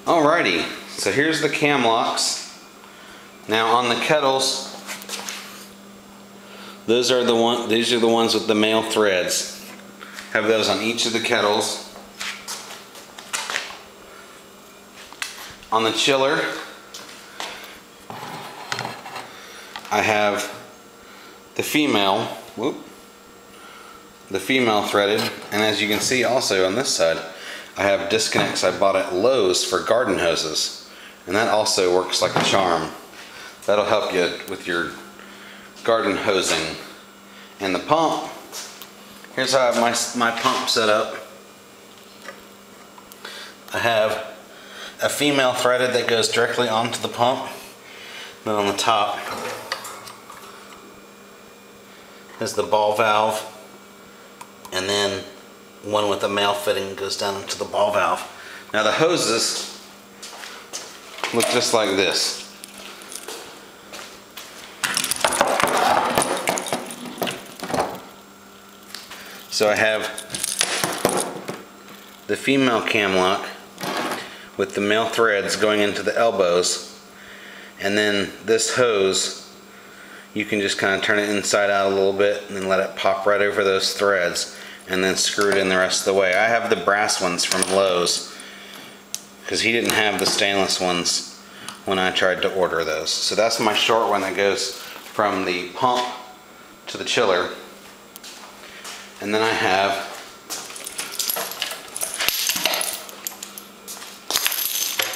Alrighty, so here's the cam locks. Now on the kettles, these are the ones with the male threads. Have those on each of the kettles. On the chiller, I have the female threaded, and as you can see also on this side, I have disconnects I bought at Lowe's for garden hoses, and that also works like a charm. That'll help you with your garden hosing. And the pump, here's how I have my pump set up. I have a female threaded that goes directly onto the pump. Then on the top is the ball valve, and then one with a male fitting goes down into the ball valve. Now the hoses look just like this. So I have the female cam lock with the male threads going into the elbows, and then this hose, you can just kind of turn it inside out a little bit and then let it pop right over those threads, and then screw it in the rest of the way. I have the brass ones from Lowe's because he didn't have the stainless ones when I tried to order those. So that's my short one that goes from the pump to the chiller. And then I have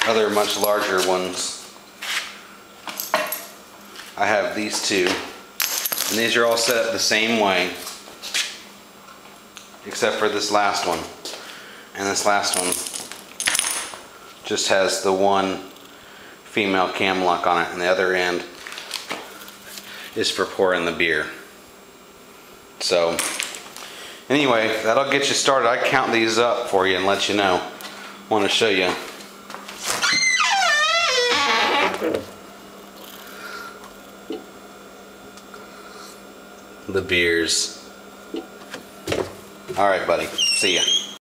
other much larger ones. I have these two, and these are all set up the same way except for this last one. And this last one just has the one female cam lock on it, and the other end is for pouring the beer. So anyway, that'll get you started. I count these up for you and let you know. I want to show you. The beers. Alright, buddy. See ya.